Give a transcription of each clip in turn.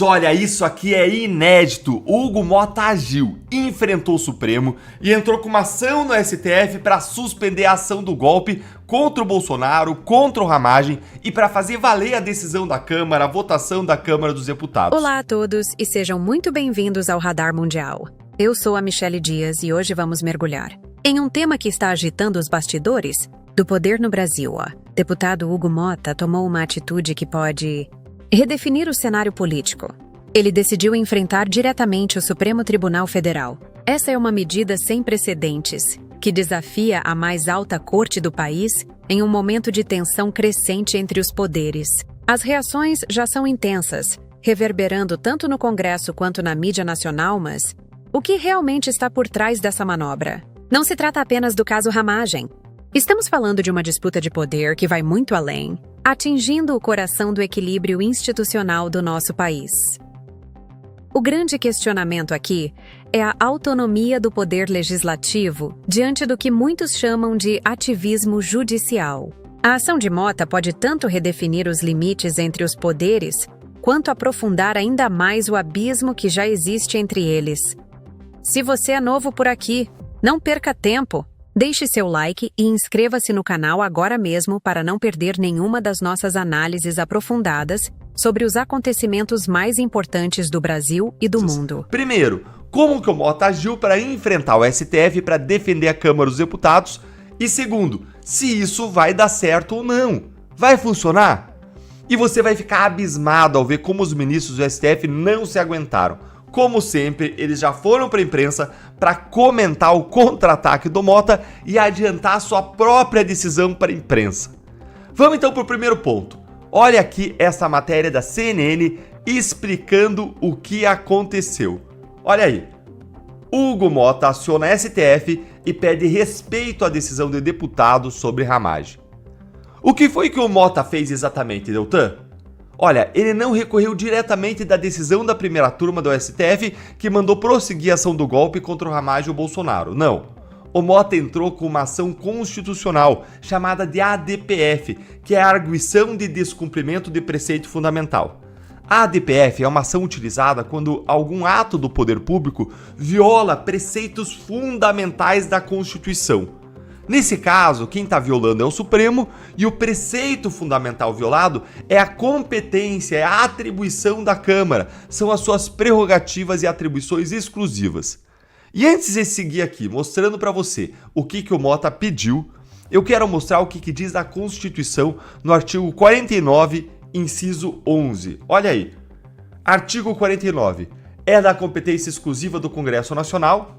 Olha, isso aqui é inédito. Hugo Mota agiu, enfrentou o Supremo e entrou com uma ação no STF para suspender a ação do golpe contra o Bolsonaro, contra o Ramagem e para fazer valer a decisão da Câmara, a votação da Câmara dos Deputados. Olá a todos e sejam muito bem-vindos ao Radar Mundial. Eu sou a Michele Dias e hoje vamos mergulhar em um tema que está agitando os bastidores do poder no Brasil. Deputado Hugo Mota tomou uma atitude que pode redefinir o cenário político. Ele decidiu enfrentar diretamente o Supremo Tribunal Federal. Essa é uma medida sem precedentes, que desafia a mais alta corte do país em um momento de tensão crescente entre os poderes. As reações já são intensas, reverberando tanto no Congresso quanto na mídia nacional, mas o que realmente está por trás dessa manobra? Não se trata apenas do caso Ramagem. Estamos falando de uma disputa de poder que vai muito além, atingindo o coração do equilíbrio institucional do nosso país. O grande questionamento aqui é a autonomia do poder legislativo diante do que muitos chamam de ativismo judicial. A ação de Mota pode tanto redefinir os limites entre os poderes, quanto aprofundar ainda mais o abismo que já existe entre eles. Se você é novo por aqui, não perca tempo. Deixe seu like e inscreva-se no canal agora mesmo para não perder nenhuma das nossas análises aprofundadas sobre os acontecimentos mais importantes do Brasil e do mundo. Primeiro, como que o Mota agiu para enfrentar o STF para defender a Câmara dos Deputados? E segundo, se isso vai dar certo ou não? Vai funcionar? E você vai ficar abismado ao ver como os ministros do STF não se aguentaram. Como sempre, eles já foram para a imprensa para comentar o contra-ataque do Mota e adiantar sua própria decisão para a imprensa. Vamos então para o primeiro ponto. Olha aqui essa matéria da CNN explicando o que aconteceu. Olha aí. Hugo Mota aciona a STF e pede respeito à decisão de deputados sobre Ramagem. O que foi que o Mota fez exatamente, Deltan? Olha, ele não recorreu diretamente da decisão da primeira turma do STF que mandou prosseguir a ação do golpe contra o Ramagem e o Bolsonaro. Não. O Mota entrou com uma ação constitucional chamada de ADPF, que é a Arguição de Descumprimento de Preceito Fundamental. A ADPF é uma ação utilizada quando algum ato do poder público viola preceitos fundamentais da Constituição. Nesse caso, quem está violando é o Supremo e o preceito fundamental violado é a competência, é a atribuição da Câmara, são as suas prerrogativas e atribuições exclusivas. E antes de seguir aqui mostrando para você o que o Mota pediu, eu quero mostrar o que diz a Constituição no artigo 49, inciso 11. Olha aí, artigo 49, é da competência exclusiva do Congresso Nacional,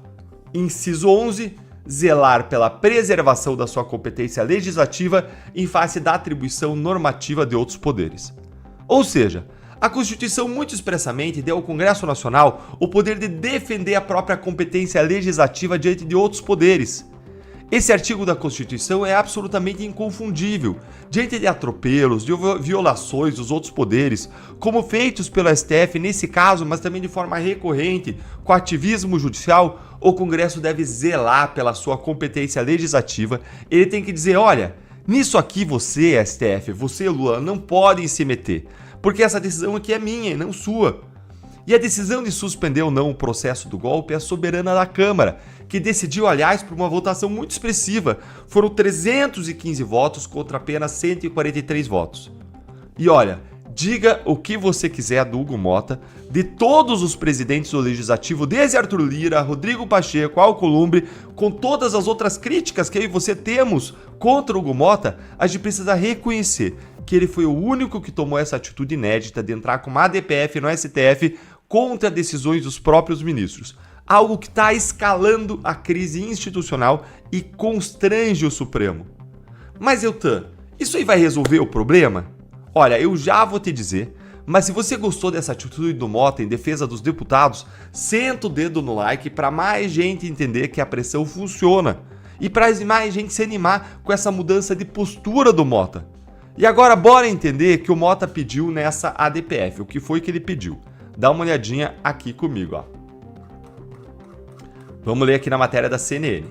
inciso 11, zelar pela preservação da sua competência legislativa em face da atribuição normativa de outros poderes. Ou seja, a Constituição muito expressamente deu ao Congresso Nacional o poder de defender a própria competência legislativa diante de outros poderes. Esse artigo da Constituição é absolutamente inconfundível diante de atropelos, de violações dos outros poderes, como feitos pelo STF nesse caso, mas também de forma recorrente, com ativismo judicial. O Congresso deve zelar pela sua competência legislativa. Ele tem que dizer, olha, nisso aqui você, STF, você, Lula, não podem se meter, porque essa decisão aqui é minha e não sua. E a decisão de suspender ou não o processo do golpe é soberana da Câmara, que decidiu, aliás, por uma votação muito expressiva. Foram 315 votos contra apenas 143 votos. E olha, diga o que você quiser do Hugo Mota, de todos os presidentes do Legislativo, desde Arthur Lira, Rodrigo Pacheco, Alcolumbre, com todas as outras críticas que eu e você temos contra o Hugo Mota, a gente precisa reconhecer que ele foi o único que tomou essa atitude inédita de entrar com uma ADPF no STF contra decisões dos próprios ministros. Algo que está escalando a crise institucional e constrange o Supremo. Mas, Deltan, isso aí vai resolver o problema? Olha, eu já vou te dizer, mas se você gostou dessa atitude do Mota em defesa dos deputados, senta o dedo no like para mais gente entender que a pressão funciona e para mais gente se animar com essa mudança de postura do Mota. E agora bora entender que o Mota pediu nessa ADPF, o que foi que ele pediu. Dá uma olhadinha aqui comigo, ó. Vamos ler aqui na matéria da CNN.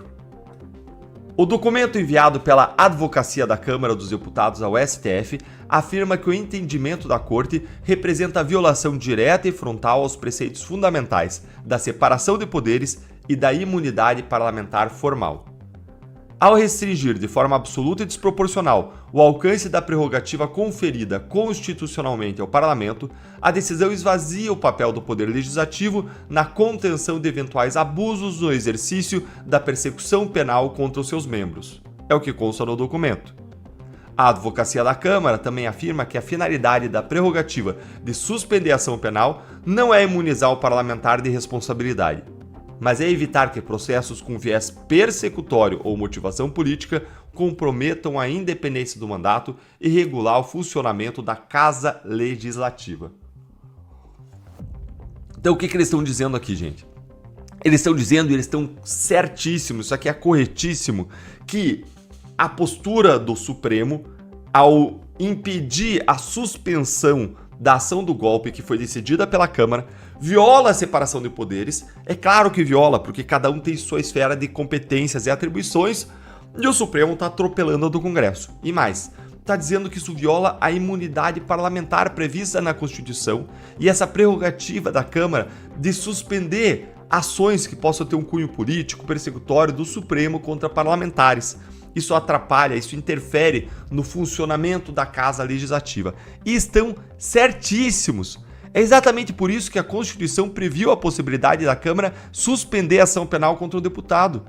O documento enviado pela Advocacia da Câmara dos Deputados ao STF afirma que o entendimento da Corte representa a violação direta e frontal aos preceitos fundamentais da separação de poderes e da imunidade parlamentar formal. Ao restringir de forma absoluta e desproporcional o alcance da prerrogativa conferida constitucionalmente ao Parlamento, a decisão esvazia o papel do Poder Legislativo na contenção de eventuais abusos no exercício da persecução penal contra os seus membros. É o que consta no documento. A Advocacia da Câmara também afirma que a finalidade da prerrogativa de suspender a ação penal não é imunizar o parlamentar de responsabilidade, mas é evitar que processos com viés persecutório ou motivação política comprometam a independência do mandato e regular o funcionamento da Casa Legislativa. Então o que eles estão dizendo aqui, gente? Eles estão dizendo, e eles estão certíssimos, isso aqui é corretíssimo, que a postura do Supremo, ao impedir a suspensão da ação do golpe que foi decidida pela Câmara, viola a separação de poderes. É claro que viola, porque cada um tem sua esfera de competências e atribuições, e o Supremo está atropelando a do Congresso. E mais, está dizendo que isso viola a imunidade parlamentar prevista na Constituição e essa prerrogativa da Câmara de suspender ações que possam ter um cunho político, persecutório do Supremo contra parlamentares. Isso atrapalha, isso interfere no funcionamento da Casa Legislativa. E estão certíssimos. É exatamente por isso que a Constituição previu a possibilidade da Câmara suspender a ação penal contra o deputado.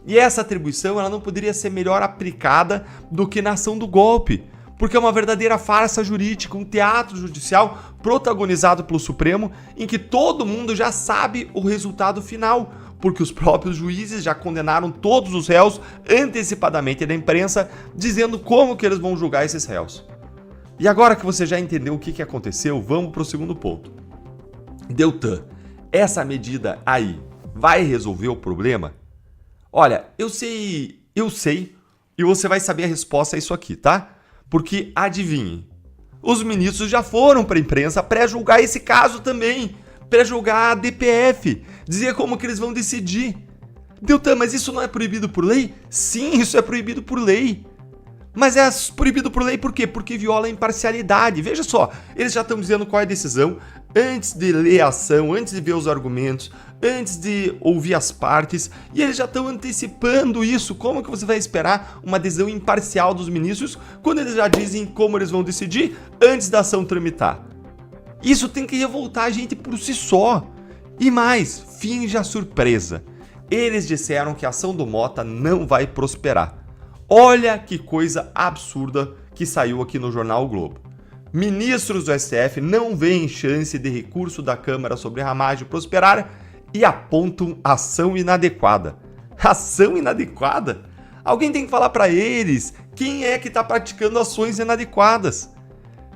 E essa atribuição ela não poderia ser melhor aplicada do que na ação do golpe, porque é uma verdadeira farsa jurídica, um teatro judicial protagonizado pelo Supremo, em que todo mundo já sabe o resultado final, porque os próprios juízes já condenaram todos os réus antecipadamente na imprensa, dizendo como que eles vão julgar esses réus. E agora que você já entendeu o que aconteceu, vamos para o segundo ponto. Deltan, essa medida aí vai resolver o problema? Olha, eu sei, e você vai saber a resposta a isso aqui, tá? Porque, adivinhe, os ministros já foram para a imprensa pré-julgar esse caso também, pré-julgar a DPF, dizer como que eles vão decidir. Deltan, mas isso não é proibido por lei? Sim, isso é proibido por lei. Mas é proibido por lei por quê? Porque viola a imparcialidade. Veja só, eles já estão dizendo qual é a decisão antes de ler a ação, antes de ver os argumentos, antes de ouvir as partes, e eles já estão antecipando isso. Como que você vai esperar uma decisão imparcial dos ministros quando eles já dizem como eles vão decidir antes da ação tramitar? Isso tem que revoltar a gente por si só. E mais, finge a surpresa. Eles disseram que a ação do Mota não vai prosperar. Olha que coisa absurda que saiu aqui no jornal O Globo. Ministros do STF não veem chance de recurso da Câmara sobre Ramagem prosperar e apontam ação inadequada. Ação inadequada? Alguém tem que falar para eles quem é que está praticando ações inadequadas.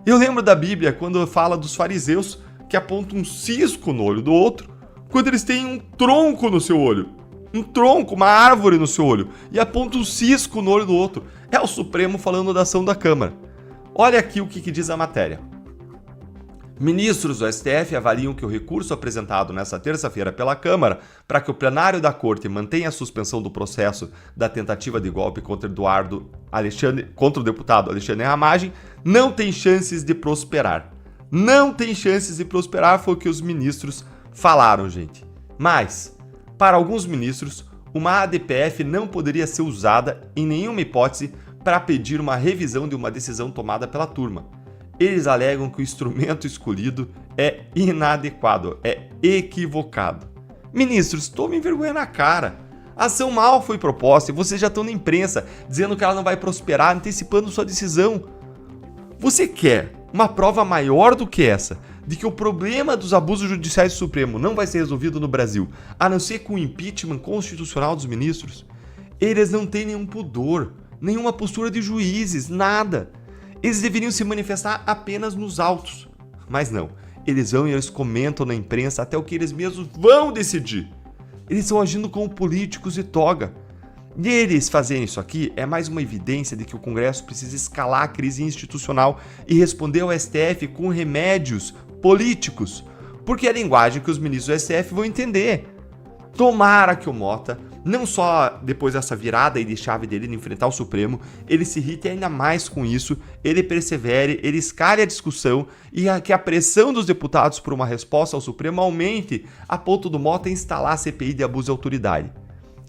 Eu lembro da Bíblia quando fala dos fariseus que apontam um cisco no olho do outro quando eles têm um tronco no seu olho. Um tronco, uma árvore no seu olho, e aponta um cisco no olho do outro. É o Supremo falando da ação da Câmara. Olha aqui o que diz a matéria. Ministros do STF avaliam que o recurso apresentado nesta terça-feira pela Câmara para que o plenário da Corte mantenha a suspensão do processo da tentativa de golpe contra o deputado Alexandre Ramagem não tem chances de prosperar. Não tem chances de prosperar, foi o que os ministros falaram, gente. Mas, para alguns ministros, uma ADPF não poderia ser usada em nenhuma hipótese para pedir uma revisão de uma decisão tomada pela turma. Eles alegam que o instrumento escolhido é inadequado, é equivocado. Ministros, tomem vergonha na cara. A ação mal foi proposta e vocês já estão na imprensa dizendo que ela não vai prosperar, antecipando sua decisão. Você quer uma prova maior do que essa, de que o problema dos abusos judiciais do Supremo não vai ser resolvido no Brasil, a não ser com o impeachment constitucional dos ministros? Eles não têm nenhum pudor, nenhuma postura de juízes, nada. Eles deveriam se manifestar apenas nos autos. Mas não, eles vão e eles comentam na imprensa até o que eles mesmos vão decidir. Eles estão agindo como políticos de toga. E eles fazerem isso aqui é mais uma evidência de que o Congresso precisa escalar a crise institucional e responder ao STF com remédios políticos, porque é a linguagem que os ministros do STF vão entender. Tomara que o Mota não só depois dessa virada aí de chave dele de enfrentar o Supremo, ele se irrite ainda mais com isso, ele persevere, ele escale a discussão e que a pressão dos deputados por uma resposta ao Supremo aumente a ponto do Mota instalar a CPI de abuso de autoridade,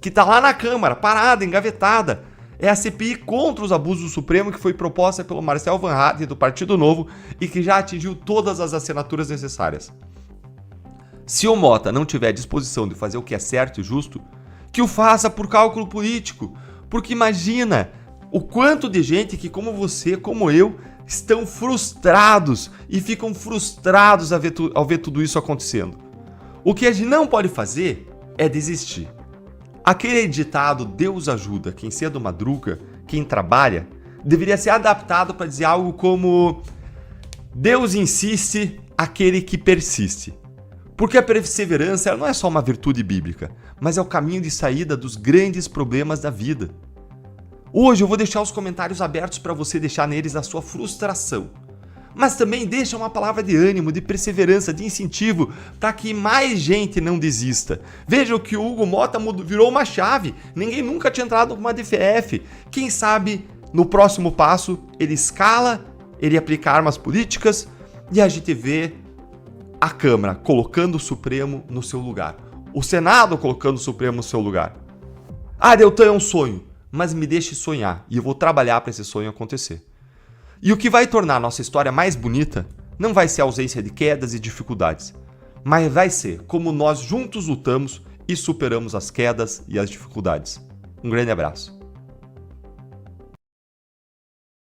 que está lá na Câmara, parada, engavetada. É a CPI contra os abusos do Supremo que foi proposta pelo Marcel Van Hatten do Partido Novo e que já atingiu todas as assinaturas necessárias. Se o Mota não tiver disposição de fazer o que é certo e justo, que o faça por cálculo político, porque imagina o quanto de gente que, como você, como eu, estão frustrados e ficam frustrados ao ver tudo isso acontecendo. O que a gente não pode fazer é desistir. Aquele ditado "Deus ajuda quem cedo madruga, quem trabalha", deveria ser adaptado para dizer algo como "Deus insiste aquele que persiste". Porque a perseverança ela não é só uma virtude bíblica, mas é o caminho de saída dos grandes problemas da vida. Hoje eu vou deixar os comentários abertos para você deixar neles a sua frustração. Mas também deixa uma palavra de ânimo, de perseverança, de incentivo para que mais gente não desista. Vejam que o Hugo Mota virou uma chave. Ninguém nunca tinha entrado com uma DFF. Quem sabe no próximo passo ele escala, ele aplica armas políticas e a gente vê a Câmara colocando o Supremo no seu lugar. O Senado colocando o Supremo no seu lugar. Ah, Deltan, é um sonho, mas me deixe sonhar e eu vou trabalhar para esse sonho acontecer. E o que vai tornar a nossa história mais bonita não vai ser a ausência de quedas e dificuldades, mas vai ser como nós juntos lutamos e superamos as quedas e as dificuldades. Um grande abraço.